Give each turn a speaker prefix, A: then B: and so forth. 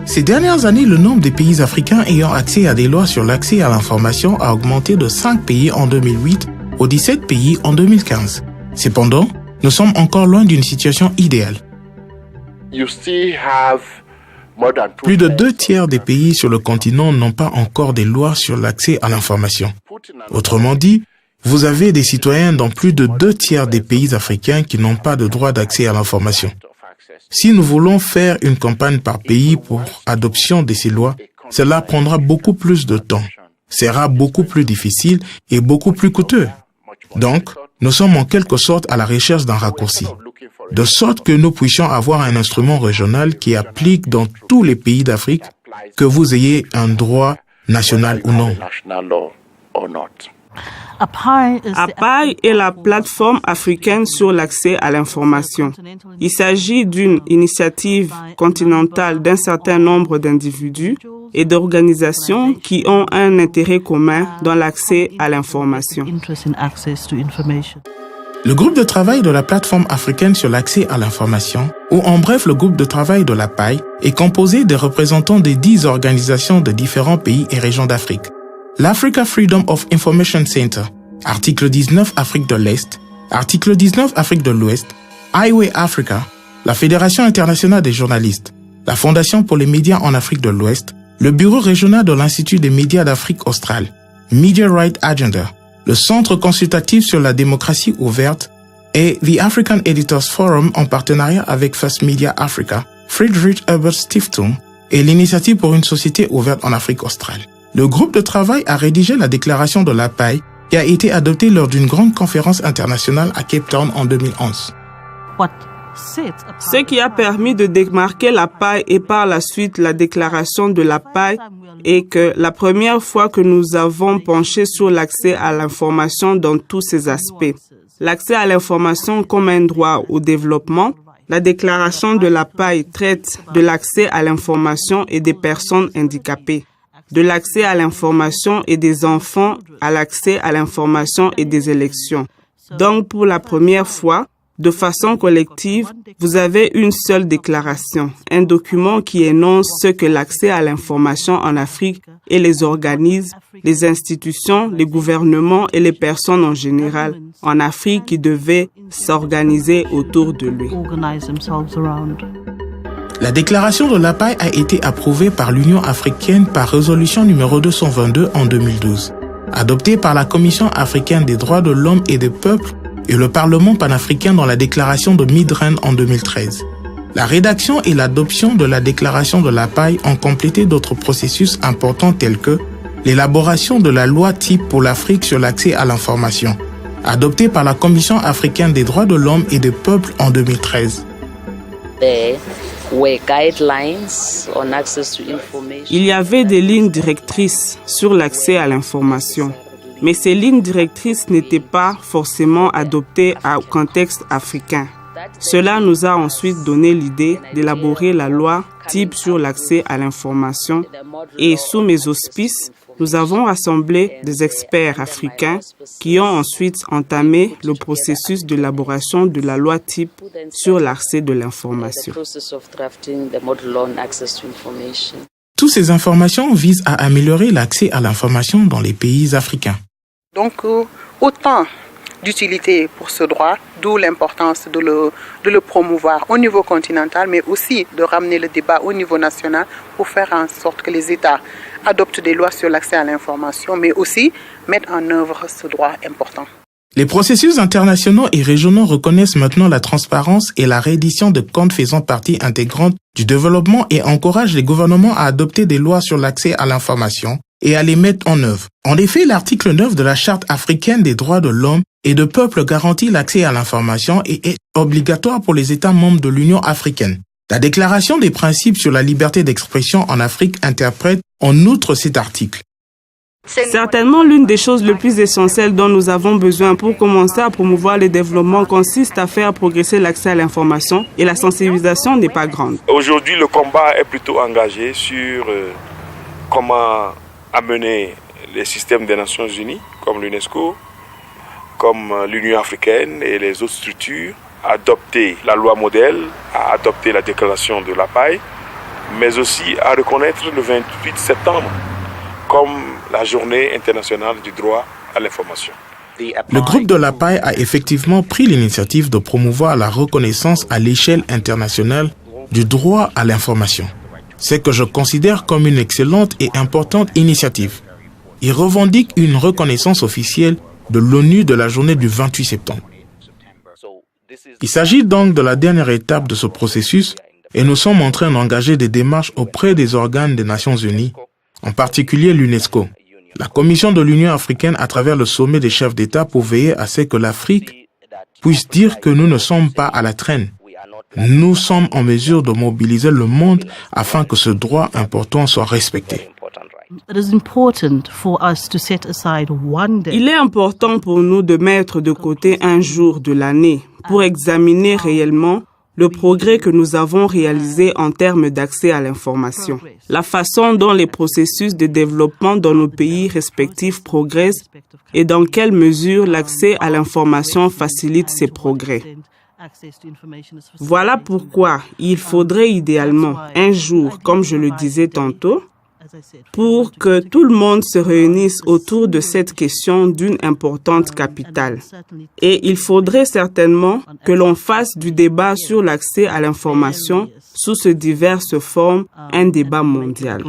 A: Ces dernières années, le nombre de pays africains ayant accès à des lois sur l'accès à l'information a augmenté de 5 pays en 2008 aux 17 pays en 2015. Cependant, nous sommes encore loin d'une situation idéale. Plus de 2/3 des pays sur le continent n'ont pas encore des lois sur l'accès à l'information. Autrement dit, vous avez des citoyens dans plus de 2/3 des pays africains qui n'ont pas de droit d'accès à l'information. Si nous voulons faire une campagne par pays pour adoption de ces lois, cela prendra beaucoup plus de temps, sera beaucoup plus difficile et beaucoup plus coûteux. Donc, nous sommes en quelque sorte à la recherche d'un raccourci, de sorte que nous puissions avoir un instrument régional qui applique dans tous les pays d'Afrique, que vous ayez un droit national ou non.
B: APAI est la plateforme africaine sur l'accès à l'information. Il s'agit d'une initiative continentale d'un certain nombre d'individus et d'organisations qui ont un intérêt commun dans l'accès à l'information.
A: Le groupe de travail de la plateforme africaine sur l'accès à l'information, ou en bref le groupe de travail de l'APAI, est composé de représentants de 10 organisations de différents pays et régions d'Afrique. L'Africa Freedom of Information Center, article 19 Afrique de l'Est, article 19 Afrique de l'Ouest, Highway Africa, la Fédération internationale des journalistes, la Fondation pour les médias en Afrique de l'Ouest, le Bureau régional de l'Institut des médias d'Afrique australe, Media Right Agenda, le Centre consultatif sur la démocratie ouverte et The African Editors Forum en partenariat avec First Media Africa, Friedrich Ebert Stiftung et l'Initiative pour une société ouverte en Afrique australe. Le groupe de travail a rédigé la déclaration de l'APAI qui a été adoptée lors d'une grande conférence internationale à Cape Town en 2011.
B: Ce qui a permis de démarquer l'APAI et par la suite la déclaration de l'APAI est que la première fois que nous avons penché sur l'accès à l'information dans tous ses aspects, l'accès à l'information comme un droit au développement, la déclaration de l'APAI traite de l'accès à l'information et des personnes handicapées, de l'accès à l'information et des enfants à l'accès à l'information et des élections. Donc, pour la première fois, de façon collective, vous avez une seule déclaration, un document qui énonce ce que l'accès à l'information en Afrique et les organismes, les institutions, les gouvernements et les personnes en général en Afrique qui devaient s'organiser autour de lui.
A: La déclaration de l'APAI a été approuvée par l'Union africaine par résolution numéro 222 en 2012, adoptée par la Commission africaine des droits de l'homme et des peuples et le Parlement panafricain dans la déclaration de Midrand en 2013. La rédaction et l'adoption de la déclaration de l'APAI ont complété d'autres processus importants tels que l'élaboration de la loi type pour l'Afrique sur l'accès à l'information, adoptée par la Commission africaine des droits de l'homme et des peuples en 2013.
B: Il y avait des lignes directrices sur l'accès à l'information, mais ces lignes directrices n'étaient pas forcément adoptées au contexte africain. Cela nous a ensuite donné l'idée d'élaborer la loi type sur l'accès à l'information et sous mes auspices, nous avons rassemblé des experts africains qui ont ensuite entamé le processus d'élaboration de la loi type sur l'accès de l'information.
A: Toutes ces informations visent à améliorer l'accès à l'information dans les pays africains.
C: Donc, autant d'utilité pour ce droit, d'où l'importance de le promouvoir au niveau continental, mais aussi de ramener le débat au niveau national pour faire en sorte que les États adoptent des lois sur l'accès à l'information, mais aussi mettent en œuvre ce droit important.
A: Les processus internationaux et régionaux reconnaissent maintenant la transparence et la reddition de comptes faisant partie intégrante du développement et encouragent les gouvernements à adopter des lois sur l'accès à l'information et à les mettre en œuvre. En effet, l'article 9 de la Charte africaine des droits de l'homme et de peuple garantit l'accès à l'information et est obligatoire pour les États membres de l'Union africaine. La Déclaration des principes sur la liberté d'expression en Afrique interprète en outre cet article.
B: Certainement, l'une des choses les plus essentielles dont nous avons besoin pour commencer à promouvoir le développement consiste à faire progresser l'accès à l'information et la sensibilisation n'est pas grande.
D: Aujourd'hui, le combat est plutôt engagé sur comment amener les systèmes des Nations Unies, comme l'UNESCO, comme l'Union africaine et les autres structures, à adopter la loi modèle, à adopter la déclaration de l'APAI mais aussi à reconnaître le 28 septembre comme la journée internationale du droit à l'information.
A: Le groupe de la paix a effectivement pris l'initiative de promouvoir la reconnaissance à l'échelle internationale du droit à l'information. C'est que je considère comme une excellente et importante initiative. Il revendique une reconnaissance officielle de l'ONU de la journée du 28 septembre. Il s'agit donc de la dernière étape de ce processus et nous sommes en train d'engager des démarches auprès des organes des Nations Unies, en particulier l'UNESCO, la Commission de l'Union africaine à travers le sommet des chefs d'État pour veiller à ce que l'Afrique puisse dire que nous ne sommes pas à la traîne. Nous sommes en mesure de mobiliser le monde afin que ce droit important soit respecté.
B: Il est important pour nous de mettre de côté un jour de l'année pour examiner réellement le progrès que nous avons réalisé en termes d'accès à l'information, la façon dont les processus de développement dans nos pays respectifs progressent et dans quelle mesure l'accès à l'information facilite ces progrès. Voilà pourquoi il faudrait idéalement un jour, comme je le disais tantôt, pour que tout le monde se réunisse autour de cette question d'une importante capitale. Et il faudrait certainement que l'on fasse du débat sur l'accès à l'information sous ces diverses formes un débat mondial.